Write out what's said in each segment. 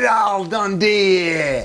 Crocodile Dundee.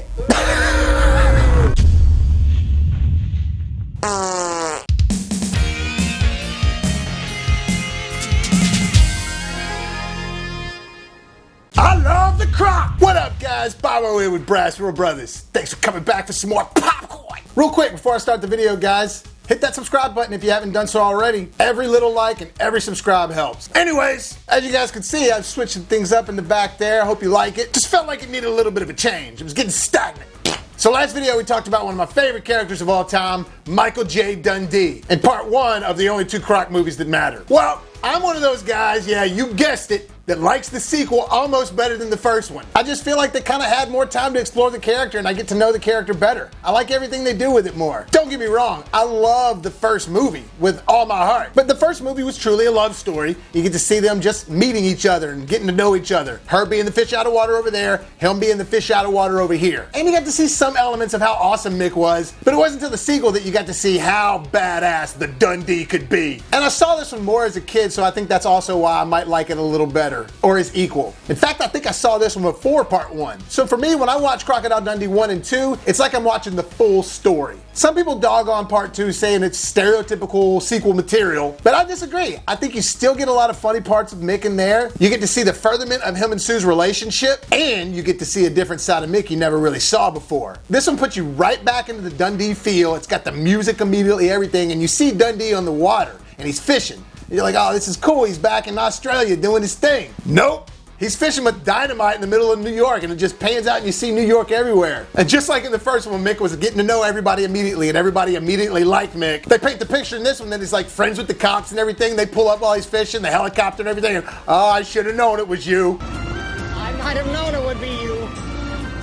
I love the Croc! What up, guys? Bobo here with BrassReel Brothers. Thanks for coming back for some more popcorn. Real quick, before I start the video, guys, hit that subscribe button if you haven't done so already. Every little like and every subscribe helps. Anyways, as you guys can see, I've switched some things up in the back there. I hope you like it. Just felt like it needed a little bit of a change. It was getting stagnant. So last video we talked about one of my favorite characters of all time, Michael J. Dundee, in part one of the only two Croc movies that matter. Well, I'm one of those guys, yeah, you guessed it, that likes the sequel almost better than the first one. I just feel like they kind of had more time to explore the character and I get to know the character better. I like everything they do with it more. Don't get me wrong, I love the first movie with all my heart. But the first movie was truly a love story. You get to see them just meeting each other and getting to know each other. Her being the fish out of water over there, him being the fish out of water over here. And you got to see some elements of how awesome Mick was, but it wasn't until the sequel that you got to see how badass the Dundee could be. And I saw this one more as a kid, so I think that's also why I might like it a little better, or is equal. In fact, I think I saw this one before part one. So for me, when I watch Crocodile Dundee 1 and 2, it's like I'm watching the full story. Some people dog on part 2 saying it's stereotypical sequel material, but I disagree. I think you still get a lot of funny parts of Mick in there. You get to see the furtherment of him and Sue's relationship, and you get to see a different side of Mick you never really saw before. This one puts you right back into the Dundee feel. It's got the music immediately, everything, and you see Dundee on the water, and he's fishing. You're like, oh, this is cool. He's back in Australia doing his thing. Nope. He's fishing with dynamite in the middle of New York, and it just pans out and you see New York everywhere. And just like in the first one, Mick was getting to know everybody immediately, and everybody immediately liked Mick. They paint the picture in this one that he's like friends with the cops and everything. They pull up while he's fishing, the helicopter and everything, and oh, I should have known it was you. I might have known it would be you.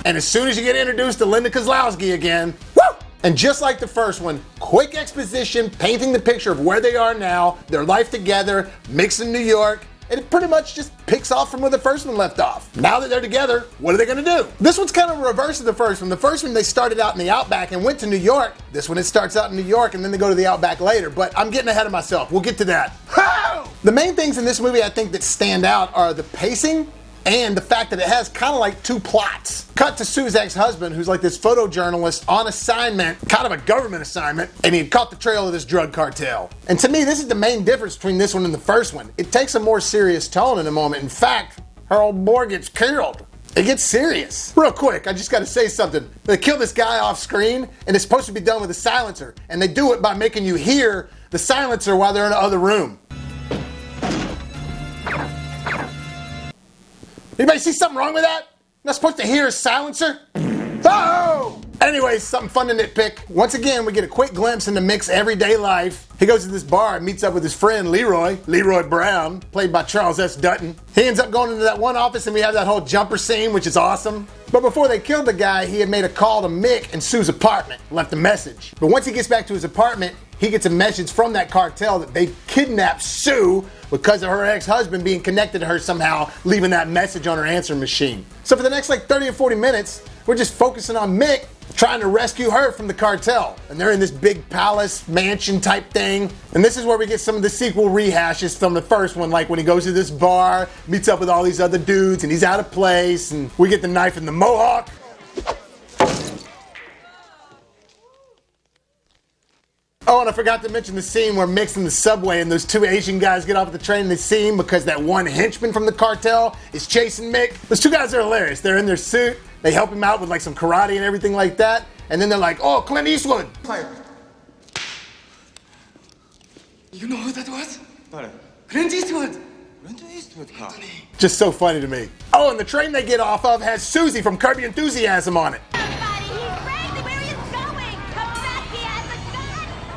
And as soon as you get introduced to Linda Kozlowski again, woo! And just like the first one, quick exposition, painting the picture of where they are now, their life together, Mick's in New York, and it pretty much just picks off from where the first one left off. Now that they're together, what are they gonna do? This one's kind of reverse of the first one. The first one, they started out in the Outback and went to New York. This one, it starts out in New York and then they go to the Outback later, but I'm getting ahead of myself. We'll get to that. The main things in this movie I think that stand out are the pacing, and the fact that it has kind of like two plots. Cut to Sue's ex-husband, who's like this photojournalist on assignment, kind of a government assignment, and he had caught the trail of this drug cartel. And to me, this is the main difference between this one and the first one. It takes a more serious tone in a moment. In fact, her old boy gets killed. It gets serious. Real quick, I just gotta say something. They kill this guy off screen, and it's supposed to be done with a silencer, and they do it by making you hear the silencer while they're in the other room. Anybody see something wrong with that? Not supposed to hear a silencer? Oh! Anyways, something fun to nitpick. Once again, we get a quick glimpse into Mick's everyday life. He goes to this bar and meets up with his friend Leroy Brown, played by Charles S. Dutton. He ends up going into that one office and we have that whole jumper scene, which is awesome. But before they killed the guy, he had made a call to Mick in Sue's apartment, left a message. But once he gets back to his apartment, he gets a message from that cartel that they kidnapped Sue because of her ex-husband being connected to her somehow, leaving that message on her answering machine. So for the next like 30 or 40 minutes, we're just focusing on Mick trying to rescue her from the cartel. And they're in this big palace mansion type thing. And this is where we get some of the sequel rehashes from the first one, like when he goes to this bar, meets up with all these other dudes, and he's out of place, and we get the knife and the mohawk. Oh, and I forgot to mention the scene where Mick's in the subway and those two Asian guys get off the train and they see him because that one henchman from the cartel is chasing Mick. Those two guys are hilarious. They're in their suit. They help him out with like some karate and everything like that. And then they're like, oh, Clint Eastwood. Fire. You know who that was? Clint Eastwood. Clint Eastwood. Just so funny to me. Oh, and the train they get off of has Susie from Curb Your Enthusiasm on it.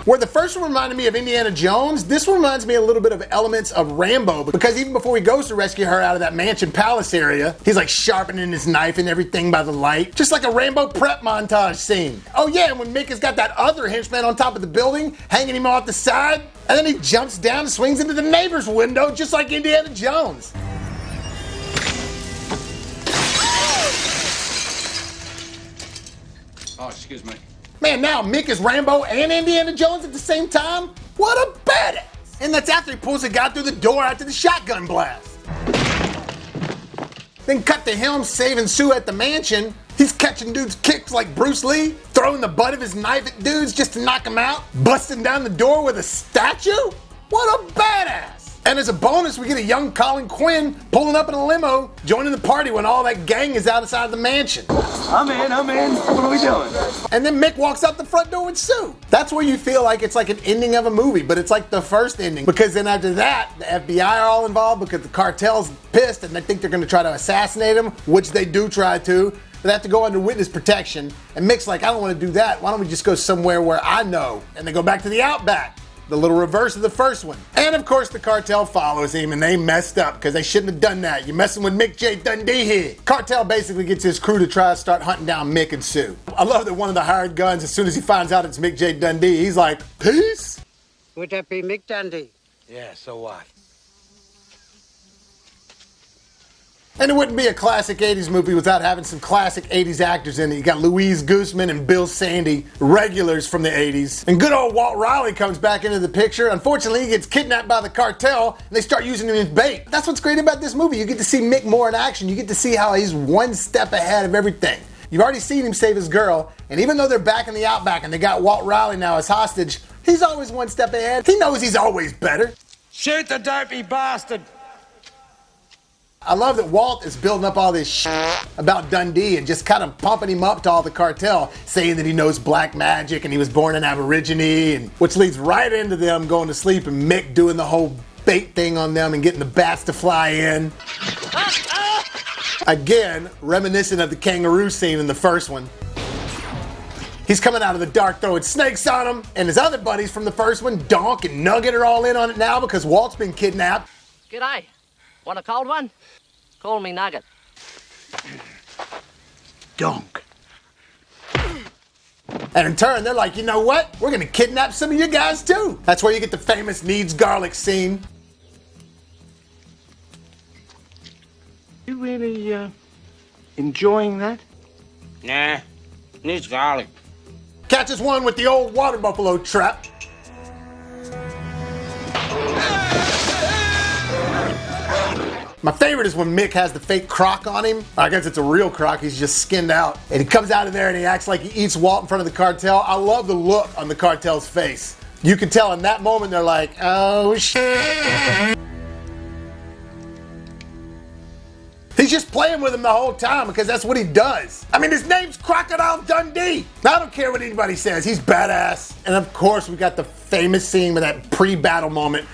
Where the first one reminded me of Indiana Jones, this one reminds me a little bit of elements of Rambo, because even before he goes to rescue her out of that mansion palace area, he's like sharpening his knife and everything by the light, just like a Rambo prep montage scene. Oh yeah, and when Mick has got that other henchman on top of the building, hanging him off the side, and then he jumps down and swings into the neighbor's window, just like Indiana Jones. Oh, excuse me. Man, now Mick is Rambo and Indiana Jones at the same time? What a badass! And that's after he pulls a guy through the door after the shotgun blast. Then cut to him saving Sue at the mansion. He's catching dudes' kicks like Bruce Lee, throwing the butt of his knife at dudes just to knock them out, busting down the door with a statue? What a badass! And as a bonus, we get a young Colin Quinn pulling up in a limo, joining the party when all that gang is outside the mansion. I'm in. What are we doing? And then Mick walks out the front door with Sue. That's where you feel like it's like an ending of a movie, but it's like the first ending. Because then after that, the FBI are all involved because the cartel's pissed and they think they're going to try to assassinate him, which they do try to. But they have to go under witness protection. And Mick's like, I don't want to do that. Why don't we just go somewhere where I know? And they go back to the Outback. The little reverse of the first one. And of course the cartel follows him and they messed up because they shouldn't have done that. You're messing with Mick J. Dundee here. Cartel basically gets his crew to try to start hunting down Mick and Sue. I love that one of the hired guns, as soon as he finds out it's Mick J. Dundee, he's like, peace? Would that be Mick Dundee? Yeah, so what? And it wouldn't be a classic 80s movie without having some classic 80s actors in it. You got Louise Guzman and Bill Sandy, regulars from the 80s. And good old Walt Riley comes back into the picture. Unfortunately, he gets kidnapped by the cartel and they start using him as bait. That's what's great about this movie. You get to see Mick more in action. You get to see how he's one step ahead of everything. You've already seen him save his girl, and even though they're back in the Outback and they got Walt Riley now as hostage, he's always one step ahead. He knows he's always better. Shoot the dopey bastard! I love that Walt is building up all this shit about Dundee and just kind of pumping him up to all the cartel, saying that he knows black magic and he was born an Aborigine, and which leads right into them going to sleep and Mick doing the whole bait thing on them and getting the bats to fly in. Again, reminiscent of the kangaroo scene in the first one. He's coming out of the dark throwing snakes on him, and his other buddies from the first one, Donk and Nugget, are all in on it now because Walt's been kidnapped. G'day. Want a cold one? Call me Nugget. Donk. And in turn, they're like, you know what? We're gonna kidnap some of you guys too. That's where you get the famous needs garlic scene. You really, enjoying that? Nah, needs garlic. Catches one with the old water buffalo trap. My favorite is when Mick has the fake croc on him. I guess it's a real croc, he's just skinned out. And he comes out of there and he acts like he eats Walt in front of the cartel. I love the look on the cartel's face. You can tell in that moment they're like, oh shit. He's just playing with him the whole time because that's what he does. I mean, his name's Crocodile Dundee. I don't care what anybody says, he's badass. And of course, we got the famous scene with that pre-battle moment.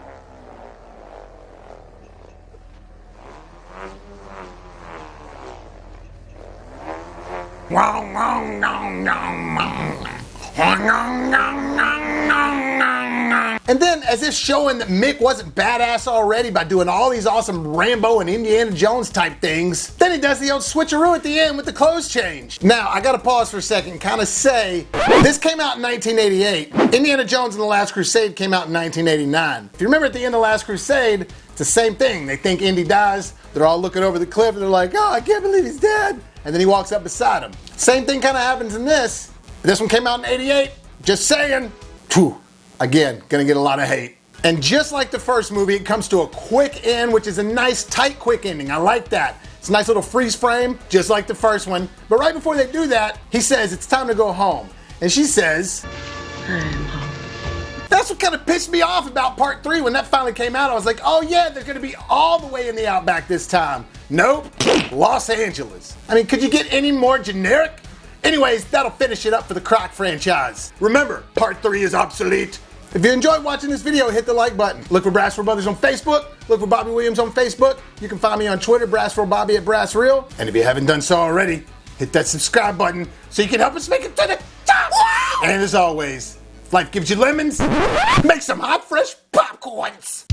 And then, as if showing that Mick wasn't badass already by doing all these awesome Rambo and Indiana Jones type things, then he does the old switcheroo at the end with the clothes change. Now, I gotta pause for a second and kind of say, this came out in 1988. Indiana Jones and the Last Crusade came out in 1989. If you remember at the end of Last Crusade, it's the same thing. They think Indy dies, they're all looking over the cliff and they're like, oh, I can't believe he's dead. And then he walks up beside him. Same thing kind of happens in this. This one came out in 88. Just saying. Phew. Again, gonna get a lot of hate. And just like the first movie, it comes to a quick end, which is a nice, tight, quick ending. I like that. It's a nice little freeze frame, just like the first one. But right before they do that, he says, it's time to go home. And she says, I'm home. That's what kind of pissed me off about part 3 when that finally came out. I was like, oh yeah, they're gonna be all the way in the Outback this time. Nope, Los Angeles. I mean, could you get any more generic? Anyways, that'll finish it up for the Croc franchise. Remember, part 3 is obsolete. If you enjoyed watching this video, hit the like button. Look for BrassReel Brothers on Facebook. Look for Bobby Williams on Facebook. You can find me on Twitter, BrassReel Bobby at BrassReel. And if you haven't done so already, hit that subscribe button so you can help us make it to the top. And as always, if life gives you lemons, make some hot, fresh popcorns.